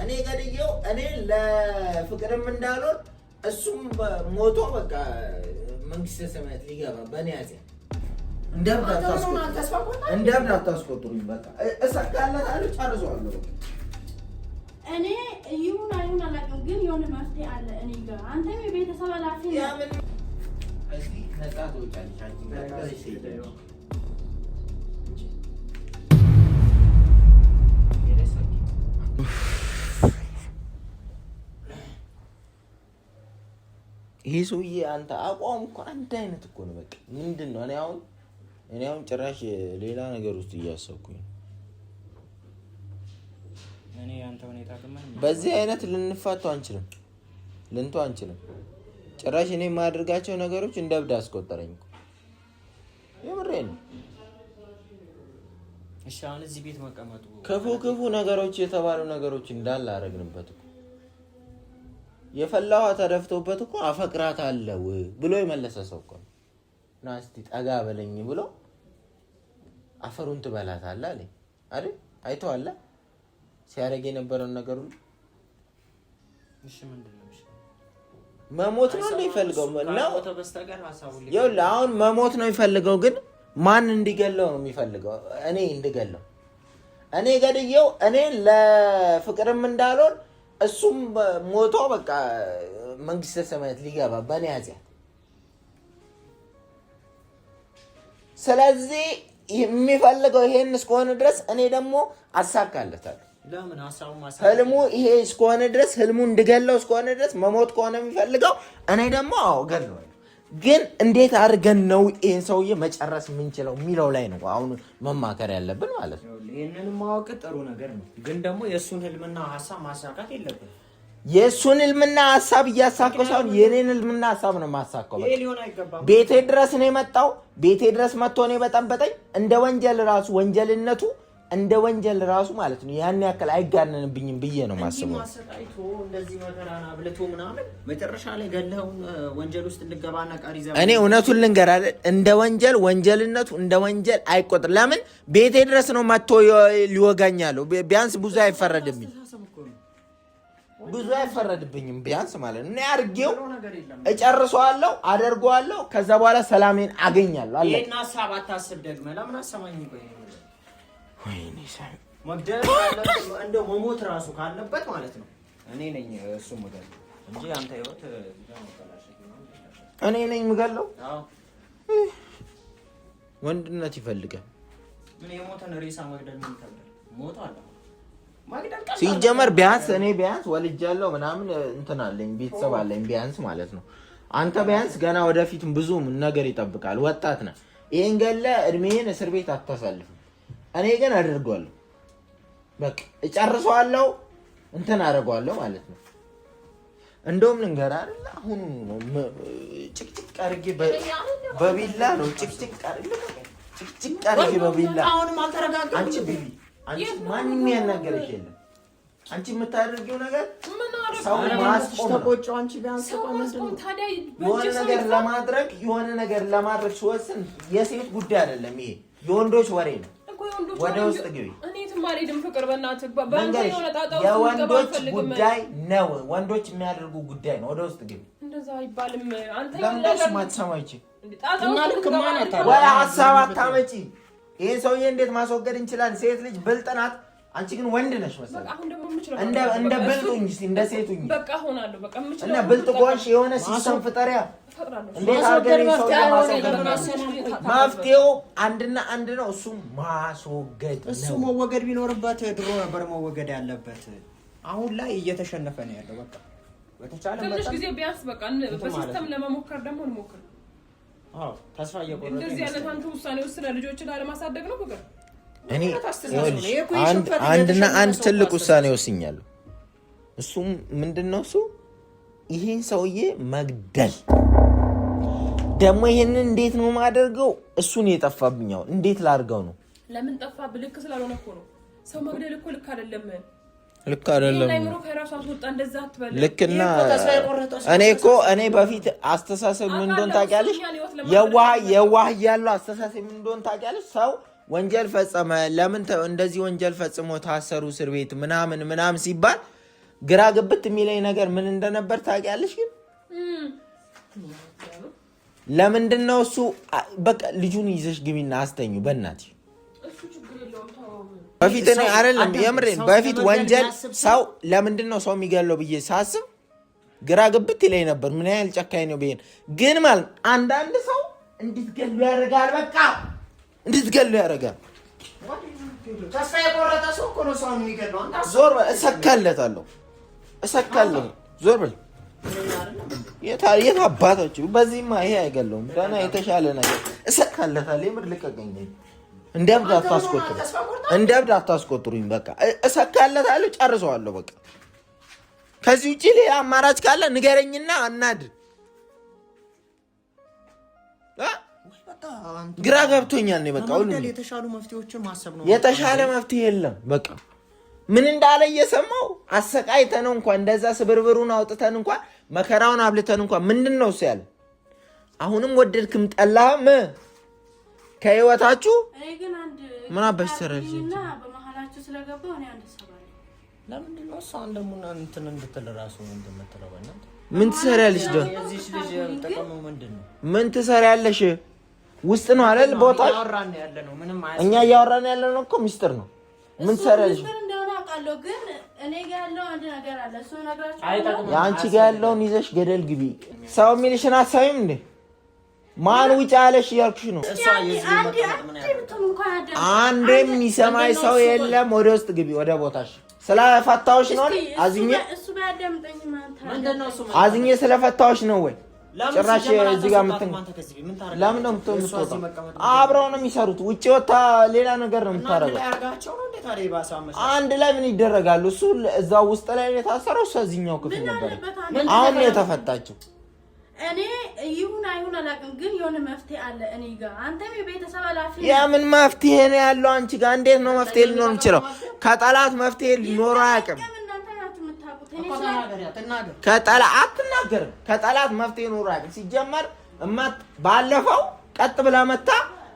እኔ ገድየው እኔ ለፍቅርም እንዳልሆን እሱም ሞቶ በቃ መንግስተ ሰማያት ሊገባ በእኔ ያዘ እንደብድ አታስቆጥሩኝ። በቃ እሰካለታለሁ ጨርሰዋለሁ። እኔ ይሁን አይሁን አላውቅም፣ ግን የሆነ መፍትሄ አለ እኔ ጋር። አንተም የቤተሰብ ኃላፊ ነህ። እዚህ ነፃ ትወጫለሽ አንቺ ጋር ይሄ ሰውዬ አንተ አቋም እኮ አንድ አይነት እኮ ነው። በቃ ምንድን ነው? እኔ አሁን ጭራሽ ሌላ ነገር ውስጥ እያሰብኩኝ እኔ አንተ ሁኔታ ከማን በዚህ አይነት ልንፋቱ አንችልም፣ ጭራሽ እኔ የማደርጋቸው ነገሮች እንደ እብድ አስቆጠረኝ እኮ የምሬን ነው። እሺ አሁን እዚህ ቤት መቀመጡ ክፉ ነገሮች የተባሉ ነገሮች እንዳለ አረግንበት እኮ የፈላዋ ተደፍቶበት እኮ አፈቅራታለሁ ብሎ የመለሰ ሰው እኮ ነው። ና እስቲ ጠጋ በለኝ ብሎ አፈሩን ትበላታለህ አለኝ አይደል? አይተዋል ሲያረግ የነበረውን ነገር ሁሉ። እሺ ምንድነው? እሺ መሞት ነው የሚፈልገው ነው። ይኸውልህ አሁን መሞት ነው የሚፈልገው፣ ግን ማን እንዲገለው ነው የሚፈልገው? እኔ እንድገለው። እኔ ገድየው እኔ ለፍቅርም እንዳልሆን እሱም ሞቶ በቃ መንግስተ ሰማያት ሊገባ በእኔ ኃጢአት። ስለዚህ የሚፈልገው ይሄን እስከሆነ ድረስ እኔ ደግሞ አሳካለታለሁ። ለምን ሐሳቡ ህልሙ ይሄ እስከሆነ ድረስ ህልሙ እንድገለው እስከሆነ ድረስ መሞት ከሆነ የሚፈልገው እኔ ደግሞ ገለዋለሁ። ግን እንዴት አድርገን ነው ይሄን ሰውዬ መጨረስ የምንችለው የሚለው ላይ ነው አሁን መማከር ያለብን ማለት ነው። ይሄንን ማወቅ ጥሩ ነገር ነው፣ ግን ደግሞ የሱን ህልምና ሐሳብ ማሳካት የለብንም። የሱን ህልምና ሐሳብ እያሳካው ሳይሆን የኔን ህልምና ሐሳብ ነው ማሳካው። ይሄ ሊሆን አይገባም። ቤቴ ድረስ ነው የመጣው፣ ቤቴ ድረስ መጥቶ ነው የበጠበጠኝ። እንደ ወንጀል ራሱ ወንጀልነቱ እንደ ወንጀል ራሱ ማለት ነው ያን ያክል አይጋነንብኝም ብዬ ነው ማስበው። ማሰቃይቶ እንደዚህ መከራና ብለቶ ምናምን መጨረሻ ላይ ገለው ወንጀል ውስጥ እንገባና ቃሪዛ እኔ እውነቱን ልንገር አይደል፣ እንደ ወንጀል ወንጀልነቱ እንደ ወንጀል አይቆጥር። ለምን ቤቴ ድረስ ነው መጥቶ ሊወጋኛለሁ። ቢያንስ ብዙ አይፈረድብኝም ቢያንስ ማለት ነው። እኔ አርጌው እጨርሰዋለሁ፣ አደርገዋለሁ። ከዛ በኋላ ሰላሜን አገኛለሁ። አለ እና ሐሳብ አታስብ ደግመ ለምን አሰማኝ ቆይ ወይኔ ሳይ መግደል እንደው መሞት ራሱ ካለበት ማለት ነው እኔ ነኝ እሱ መገል እንጂ አንተ ህይወት እኔ ነኝ የምገለው። አዎ ወንድነት ይፈልጋል። ምን የሞተን ሬሳ መግደል ምን ይከብዳል? ሞቷል መግደል ሲጀመር ቢያንስ ወልጃለሁ ምናምን እንትን አለኝ ቤተሰብ አለኝ ቢያንስ ማለት ነው። አንተ ቢያንስ ገና ወደፊት ብዙ ነገር ይጠብቃል። ወጣት ነህ። ይሄን ገለ እድሜን እስር ቤት አታሳልፍም። እኔ ግን አደርጋለሁ፣ በቃ እጨርሰዋለሁ፣ እንትን አደርጋለሁ ማለት ነው። እንደውም ልንገርህ አይደል አሁን ጭቅጭቅ አድርጌ በቢላ ነው ጭቅጭቅ አድርጌ በቢላ። አሁንም አልተረጋጋም። አንቺ ቢቢ አንቺ ማንንም ያናገረሽ የለም። አንቺ የምታደርጊው ነገር ሰው ማስቆም ተቆጨው። አንቺ ቢያንስ የሆነ ነገር ለማድረግ ሲወስን የሴት ጉዳይ አይደለም፣ ይሄ የወንዶች ወሬ ነው። ወደ ውስጥ ግቢ። እኔ ትማሪድም ፍቅር በእናትህ በእንተ የሆነ ጣጣው የወንዶች ጉዳይ ነው፣ ወንዶች የሚያደርጉ ጉዳይ ነው። ወደ ውስጥ ግቢ። እንደዛ አይባልም። አንተ ለምንድነው ማትሰማች? ጣጣው ወይ ሀሳብ አታመጪ። ይሄን ሰውዬ እንዴት ማስወገድ እንችላለን? ሴት ልጅ ብልጥ ናት። አንቺ ግን ወንድ ነሽ መሰለኝ። አሁን ደግሞ ምንችለው እንደ ብልጡኝ እስቲ እንደ ሴቱኝ በቃ ሆናለሁ። በቃ ምንችለው እና ብልጥ ጎንሽ የሆነ ሲስተም ፍጠሪያ። እንዴት አድርገን መፍትሄው አንድና አንድ ነው፣ እሱም ማስወገድ ነው። እሱ መወገድ ቢኖርበት ድሮ ነበር መወገድ ያለበት። አሁን ላይ እየተሸነፈ ነው ያለው። በቃ በተቻለ ትንሽ ጊዜ ቢያንስ በቃ በሲስተም ለመሞከር ደግሞ እንሞክር። አዎ ተስፋ እየቆረጠ እንደዚህ አይነት አንተ ውሳኔ ወስነ ልጆችን አለማሳደግ ነው ፍቅር። እኔ አንድና አንድ ትልቅ ውሳኔ ወስኛለሁ። እሱም ምንድነው? እሱ ይሄን ሰውዬ መግደል። ደግሞ ይሄንን እንዴት ነው የማደርገው? እሱን የጠፋብኛው እንዴት ላድርገው ነው? ለምን ጠፋ? ብልክ ስላልሆነ እኮ ነው። ሰው መግደል እኮ ልክ አይደለም። ልክ አይደለም። ልክና እኔ በፊት አስተሳሰብ ምን እንደሆነ ታውቂያለሽ? የዋህ ያለው አስተሳሰብ ምን እንደሆነ ታውቂያለሽ? ሰው ወንጀል ፈጸመ፣ ለምን እንደዚህ ወንጀል ፈጽሞ ታሰሩ እስር ቤት ምናምን ሲባል ግራ ግብት የሚለኝ ነገር ምን እንደነበር ታውቂያለሽ? ግን ለምንድን ነው እሱ በቃ ልጁን ይዘሽ ግቢና አስተኙ በእናትሽ። በፊት እኔ አይደለም የምሬን በፊት ወንጀል ሰው ለምንድን ነው ሰው የሚገለው ብዬ ሳስብ ግራ ግብት ይለኝ ነበር ምን ያህል ጨካኝ ነው ብዬ። ግን ማለት አንዳንድ ሰው እንድትገሉ ያደርጋል። በቃ እንድትገሉ ያደርጋል። ተስፋ የቆረጠ ሰው እኮ ነው ሰው የሚገለው። ዞር በል እሰካለታለሁ። ዞር በል የት አባታችሁ። በዚህማ ይሄ አይገለውም። ገና የተሻለ ነገር እሰካለታለሁ። የምር ልቀቀኝ። እንደ እብድ አታስቆጥሩኝ። በቃ እሰካለታለሁ፣ ጨርሰዋለሁ። በቃ ከዚህ ውጪ ሌላ አማራጭ ካለ ንገረኝና አናድ። ግራ ገብቶኛል። በቃ ሁሉ የተሻሉ መፍትሄዎችን ማሰብ ነው። የተሻለ መፍትሄ የለም። በቃ ምን እንዳለ እየሰማው አሰቃይተነው እንኳን እንደዛ ስብርብሩን አውጥተን እንኳን መከራውን አብልተን እንኳን ምንድነው እሱ ያለ። አሁንም ወደድክም ጠላህም ከህይወታችሁ ምን አባሽ ሰራልሽ እና በመሐላችሁ ስለገባው እኔ አንድ ሰባለ ለምንድን ነው እሷ እንደሙና እንትን እንድትል ራሱ እንደምትለው በእናትህ ምን ትሰሪያለሽ? እዚህ ልጅ ተቀመው ምንድነው ምን ትሰሪያለሽ? ውስጥ ነው አይደል ቦታሽ? ያወራን ያለ ነው ምንም አይደለም። እኛ ያወራን ያለ ነው እኮ ሚስጥር ነው። ምን ትሰሪያለሽ? ሚስጥር እንደሆነ አውቃለሁ፣ ግን እኔ ጋር ያለው አንድ ነገር አለ። እሱ ነግራችሁ ያንቺ ጋር ያለውን ይዘሽ ገደል ግቢ። ሰው የሚልሽን አሳይም እንዴ? ማን ውጭ አለሽ እያልኩሽ ነው። አንድ የሚሰማኝ ሰው የለም። ወደ ውስጥ ግቢ፣ ወደ ቦታሽ። ስለፈታዎች ነው አዝኜ ስለፈታዎች ነው ወይ ጭራሽ እዚህ ጋር ለምን ነው የምትወጣው? አብረው ነው የሚሰሩት። ውጭ ወታ ሌላ ነገር ነው የምታረገው። አንድ ላይ ምን ይደረጋሉ? እሱ እዛው ውስጥ ላይ የታሰረው እሱ እዚህኛው ክፍል ነበር። አሁን ነው የተፈታችው። እኔ ይሁን አይሁን አላውቅም፣ ግን የሆነ መፍትሄ አለ እኔ ጋር። አንተም የቤተሰብ ኃላፊ የምን መፍትሄ ነው ያለው አንቺ ጋር? እንዴት ነው መፍትሄ ሊኖር የሚችለው? ከጠላት መፍትሄ ሊኖረው አያውቅም። ከጠላት መፍትሄ ኖሮ አያውቅም። ሲጀመር ባለፈው ቀጥ ብላ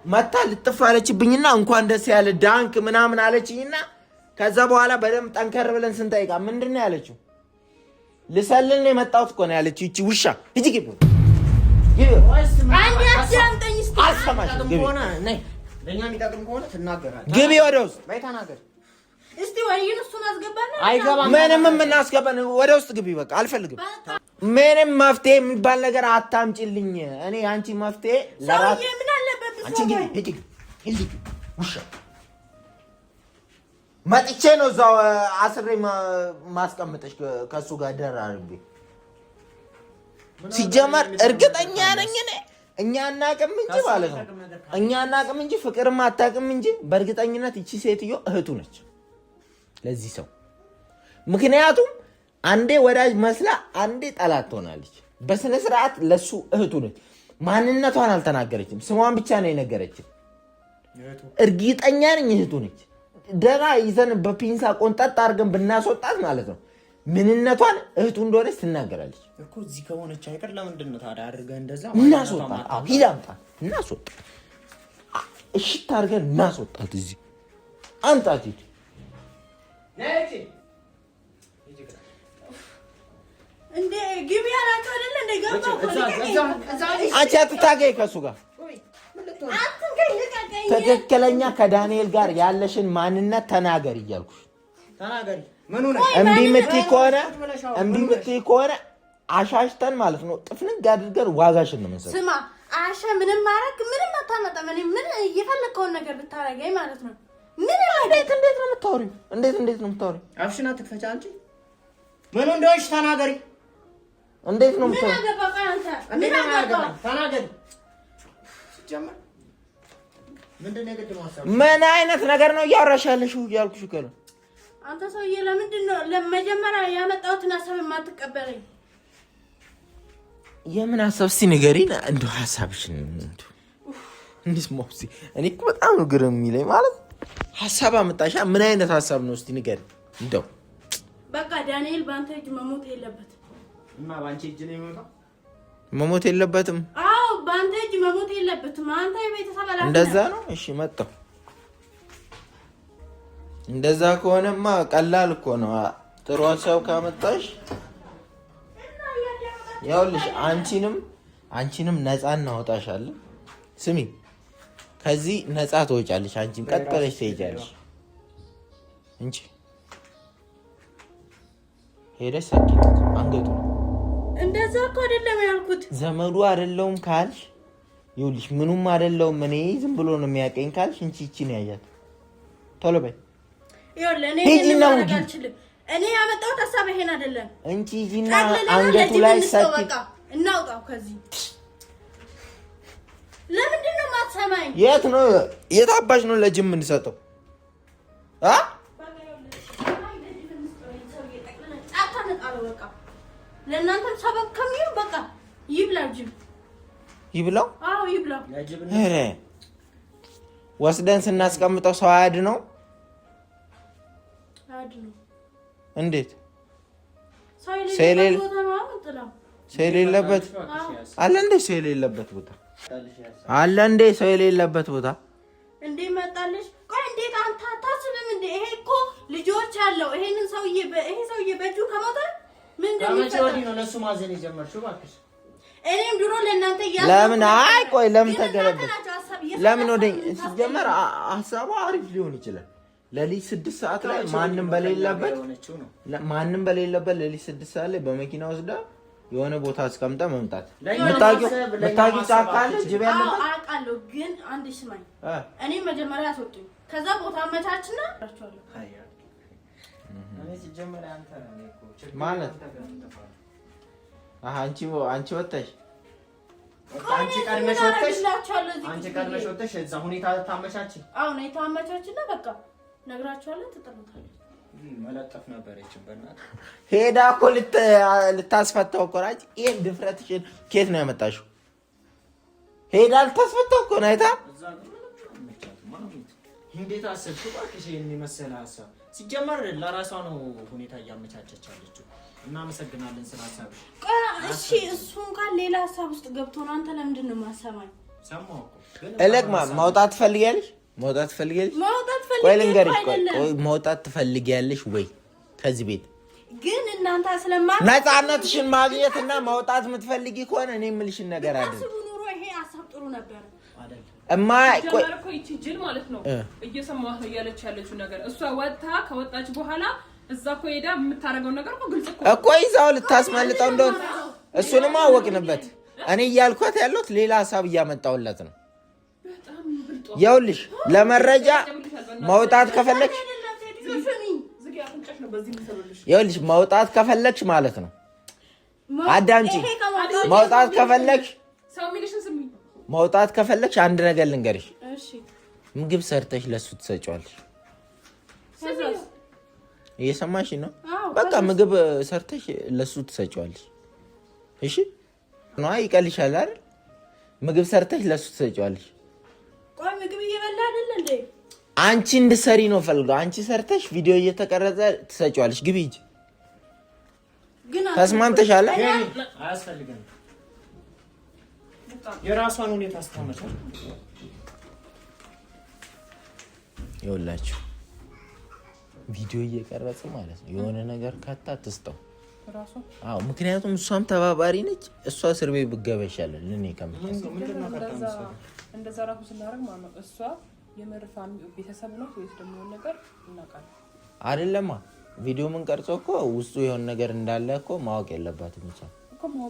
መታ ልጥፍ አለችብኝና እንኳን ደስ ያለ ዳንክ ምናምን አለችኝና ከዛ በኋላ በደንብ ጠንከር ብለን ስንጠይቃ ምንድን ነው ያለችው? ልሰልን ነው የመጣሁት እኮ ነው ያለችው። ይቺ ውሻ ሂጂ ግቢ። ግቢ ወደ ውስጥ እስቲ ወይን እሱን አስገባና አይገባም። ምንም የምናስገባን ወደ ውስጥ ግቢ። በቃ አልፈልግም። ምንም መፍትሄ የሚባል ነገር አታምጪልኝ። እኔ አንቺ መፍትሄ ለራስ ምን አለበት አንቺ ግቢ ሂጂ ውሻ መጥቼ ነው እዛው አስሬ ማስቀምጠሽ ከሱ ጋር ደራርቤ። ሲጀመር እርግጠኛ ነኝ እኛ እናቅም እንጂ ማለት ነው እኛ እናቅም እንጂ ፍቅርም አታቅም እንጂ በእርግጠኝነት እቺ ሴትዮ እህቱ ነች ለዚህ ሰው። ምክንያቱም አንዴ ወዳጅ መስላ አንዴ ጠላት ትሆናለች። በስነ ስርዓት ለሱ እህቱ ነች። ማንነቷን አልተናገረችም፣ ስሟን ብቻ ነው የነገረችው። እርግጠኛ ነኝ እህቱ ነች። ደና ይዘን በፒንሳ ቆንጠጥ አድርገን ብናስወጣት ማለት ነው ምንነቷን እህቱ እንደሆነች ትናገራለች እኮ። እዚህ ከሆነች አይቀር ለምንድን ነው ታዲያ አድርገን እንደዛ እናስወጣት? አዎ ሂድ አምጣት፣ እናስወጣት። እሽት አድርገን እናስወጣት። እዚህ አምጣት። ሂድ እንዴ ግቢ ያላችሁ አይደል? እንደ ገባ አንቺ አትታገይ ከሱ ጋር። ትክክለኛ ከዳንኤል ጋር ያለሽን ማንነት ተናገር እያልኩሽ። ተናገሪ። እምቢ የምትይ ከሆነ አሻሽተን ማለት ነው ጥፍንግ አድርገን ዋጋሽን ነው የምንሰጠው። ስማ አሻ ምንም ማረክ ምንም አታመጣም። እኔ ምን እየፈለከውን ነገር ብታረጋይ ማለት ነው። ምን እንዴት ነው የምታወሪው? እንዴት ነው የምታወሪው? አፍሽና ትክፈቻ አንቺ ምን እንደሆነሽ ተናገሪ። እንዴት ነው የምታወሪው? ምን አገባህ አንተ? ምን አገባህ? ተናገሪ። ሲጀመር ምንድን ነው የግድ ማሰብ? ምን አይነት ነገር ነው እያወራሽ ያለሽው? እያልኩሽ እኮ ነው። አንተ ሰውዬ ለምንድን ነው ለመጀመሪያ ያመጣሁትን ሀሳብ የማትቀበለኝ? የምን ሀሳብ? እስኪ ንገሪኝ እንደው ሀሳብሽን። እንዴት ሞክሲ እኔ እኮ በጣም ነው ግርም የሚለኝ ማለት ሀሳብ አመጣሻ? ምን አይነት ሀሳብ ነው? እስኪ ንገሪኝ እንደው። በቃ ዳንኤል በአንተ እጅ መሞት የለበትም። እና በአንቺ እጅ ነው የሚሞተው? መሞት የለበትም? አዎ በአንተ እጅ መሞት የለበትም። አንተ የቤተሰብ ኃላፊ እንደዛ ነው? እሺ መጣሁ። እንደዛ ከሆነማ ቀላል እኮ ነው። ጥሩ ሀሳብ ካመጣሽ ያውልሽ አንቺንም ነፃ እናወጣሻለን። ስሚ ከዚህ ነፃ ትወጫለሽ። አንቺም ቀጥ ብለሽ ትሄጃለሽ እንጂ ሄደሽ ሰኪት አንገቱ እንደዛ እኮ አይደለም ያልኩት። ዘመዱ አይደለሁም ካልሽ ይኸውልሽ ምኑም አይደለሁም እኔ ዝም ብሎ ነው የሚያቀኝ ካልሽ እንቺ ነው ያያት። ቶሎ በይ ይኸውልህ እኔ ማድረግ አልችልም። እኔ ያመጣሁት ሀሳብ ይሄን አይደለም። እንቺ ጂና አንገቱ ላይ ሰኪት እናውጣው ከዚህ። ለምንድን ነው የማትሰማኝ? የት አባሽ ነው ለጅም የምንሰጠው? ለእናንተም ሰበብ ከሚሉ በቃ ይብላው ጅብ ይብላው። አዎ ይብላው። ኧረ ወስደን ስናስቀምጠው ሰው አያድነው። እንዴት ሰው የሌለበት አለ እንዴ? ሰው የሌለበት ቦታ አለ እንዴ? ሰው የሌለበት ቦታ እንዴ መጣልሽ? ቆይ እንዴት አንተ አታስብም እንዴ? ይሄ እኮ ልጆች አለው። ይሄ ሰውዬ በእጁ ከሞተ ምን እንደሚፈጠር ነው ለሱ ማዘን የጀመርሽው? እባክሽ እኔም ድሮ ለእናንተ ለምን ቆይ ለምን ተገለበጥ? ለምን ወደኝ ሲጀመር ሀሳቡ አሪፍ ሊሆን ይችላል። ለሊት 6 ሰዓት ላይ ማንንም በሌለበት ለሊት 6 ሰዓት ላይ በመኪና ወስዳ የሆነ ቦታ አስቀምጣ መምጣት። ምታቂ ጫካ አለ ጅብ ያለበት አውቃለሁ። ግን አንድ ስማኝ፣ እኔ መጀመሪያ አስወጡኝ፣ ከዛ ቦታ አመቻችና ማለት አንቺ ወጣሽ አንቺ ቀድመሽ ወጥተሽ እዛ ሁኔታ ታመቻች። አዎ ነው ታመቻችና በቃ ነግራችኋለሁ። ትጠሩታለች መለጠፍ ነበር ይችላል። ሄዳ እኮ ልታስፈታው እኮ ናት። ይሄን ድፍረትሽን ከየት ነው ያመጣሽው? ሄዳ ልታስፈታው እኮ ነው። አይታ እንዴት አሰብሽው? እባክሽ ይሄን የመሰለ ሀሳብ ሲጀመር ለራሷ ነው ሁኔታ እያመቻቸች አለችው። እናመሰግናለን ስለ ሀሳብሽ። እሺ እሱ እንኳን ሌላ ሀሳብ ውስጥ ገብቶ ነው። አንተ ለምንድን ነው የማሰማኝ? ሰማሁ እኮ እለቅማ መውጣት ትፈልጊያለሽ? ወይ ልንገርሽ፣ ቆይ መውጣት ትፈልጊያለሽ ወይ ከዚህ ቤት? ግን እናንተ ስለማት ነፃነትሽን ማግኘትና መውጣት የምትፈልጊ ከሆነ እኔ የምልሽን ነገር አይደል? አስቡ ኑሮ ይሄ ሀሳብ ጥሩ ነበር አይደል? ቆይ እቺ ጅል ማለት ነው እየሰማሁ ነው ያለች ያለችው ነገር። እሷ ከወጣች በኋላ እዛ እኮ ሄዳ የምታረገው ነገር እኮ ግልጽ እኮ ይዛው ልታስመልጠው እንደሆነ እሱንም አወቅንበት። እኔ እያልኳት ያለሁት ሌላ ሀሳብ እያመጣሁለት ነው። ይኸውልሽ ለመረጃ መውጣት ከፈለግሽ ማለት ነው። አዳምጪ። መውጣት ከፈለግሽ አንድ ነገር ልንገርሽ። ምግብ ሰርተሽ ለሱ ትሰጪዋለሽ። እየሰማሽ ነው? በቃ ምግብ ሰርተሽ ለሱ ትሰጪዋለሽ። እሺ ነው ይቀልሻል አይደል? ምግብ ሰርተሽ ለሱ ትሰጪዋለሽ። ቆይ ምግብ እየበላ አይደል እንዴ? አንቺ እንድትሰሪ ነው ፈልገው። አንቺ ሰርተሽ ቪዲዮ እየተቀረጸ ትሰጪዋለሽ። ግቢ እንጂ ተስማምተሻል? አያስፈልግም። የራሷን ሁኔታ አስተማመቻል። ይኸውላችሁ ቪዲዮ እየቀረጸ ማለት ነው የሆነ ነገር ካታ ትስጠው ራሱ። አዎ ምክንያቱም እሷም ተባባሪ ነች። እሷ እስር ቤት ብትገባ ይሻላል። እኔ እንደዛ ራሱ ስናደርግ ማለት ነው እሷ የመርፋም ቤተሰብ ነው ወይስ ደግሞ ነገር እናውቃለን አይደለማ። ቪዲዮ ምን ቀርጾ እኮ ውስጡ የሆነ ነገር እንዳለ እኮ ማወቅ የለባትም እሷ።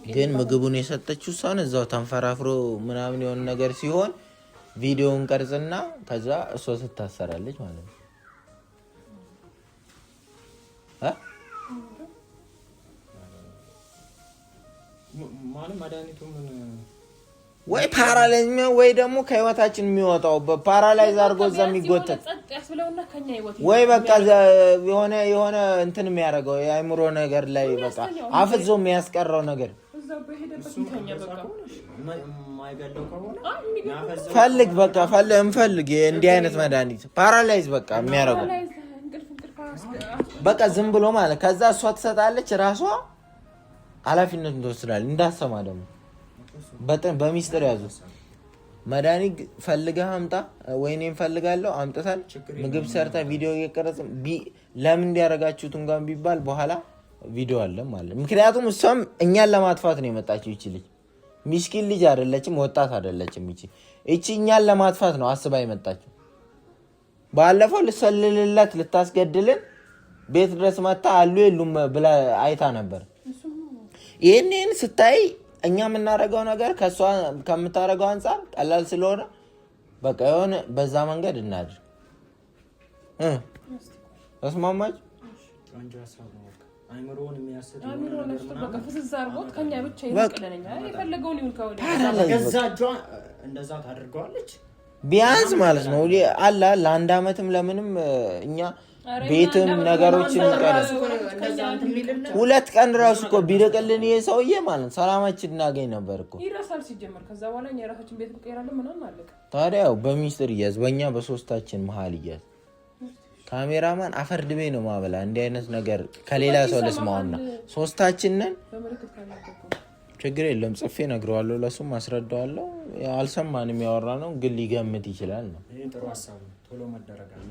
ግን ምግቡን የሰጠችው እሷን እዛው ተንፈራፍሮ ምናምን የሆነ ነገር ሲሆን ቪዲዮውን ቀርጽና ከዛ እሷ ትታሰራለች ማለት ነው። ማለት መድኃኒቱ ምን ወይ ፓራላይዝ ወይ ደግሞ ከህይወታችን የሚወጣው በፓራላይዝ አድርጎ እዛ የሚጎተት ወይ በቃ የሆነ እንትን የሚያደርገው የአእምሮ ነገር ላይ በቃ አፍዞ የሚያስቀረው ነገር ፈልግ በቃ እንፈልግ። እንዲህ አይነት መድኃኒት ፓራላይዝ በቃ የሚያደርገው በቃ ዝም ብሎ ማለት ከዛ እሷ ትሰጣለች ራሷ ኃላፊነቱን ትወስዳለች። እንዳሰማ ደግሞ በሚስጥር ያዙ መድኃኒት ፈልገህ አምጣ ወይኔን ፈልጋለሁ አምጥተን ምግብ ሰርተ ቪዲዮ እየቀረጽ ለምን እንዲያረጋችሁት እንኳን ቢባል በኋላ ቪዲዮ አለ ማለት ምክንያቱም እሷም እኛን ለማጥፋት ነው የመጣችው ይቺ ልጅ ሚስኪን ልጅ አይደለችም ወጣት አይደለችም ይቺ እኛን ለማጥፋት ነው አስባ የመጣችው ባለፈው ልሰልልለት ልታስገድልን ቤት ድረስ መጣ አሉ የሉም ብላ አይታ ነበር ይሄንን ስታይ እኛ የምናረጋው ነገር ከሷ ከምታረጋው አንፃር ቀላል ስለሆነ በቃ የሆነ በዛ መንገድ እናድር ተስማማች አንጀ ሐሳብ ነው አይምሮውን የሚያስደው በቃ ፍዝዝ አርጎት ከኛ ብቻ ይወቅለኛ የፈለገውን ይሁን ካወለ ገዛጇ እንደዛ ታደርገዋለች ቢያንስ ማለት ነው አላ ለአንድ አመትም ለምንም እኛ ቤትም ነገሮችን እንቀርጽ 2 ቀን ራሱ እኮ ቢርቅልን ይሄ ሰውዬ ማለት ሰላማችን እናገኝ ነበር እኮ ይራሳል ሲጀመር ከዛ በኋላ እኛ ራሳችን ቤት እንቀይራለን ምናምን አለቀ ታዲያው በሚስጥር ይያዝ በእኛ በሶስታችን መሃል ይያዝ ካሜራማን አፈርድቤ ነው ማበላ እንዲህ አይነት ነገር ከሌላ ሰው ልስማውና ሶስታችንን በመልክት ካላደረኩ ችግር የለም ጽፌ ነግረዋለሁ ለሱም አስረዳዋለሁ አልሰማንም ያወራ ነው ግን ሊገምት ይችላል ነው ይሄ ጥሩ ሐሳብ ነው ቶሎ መደረግ አለ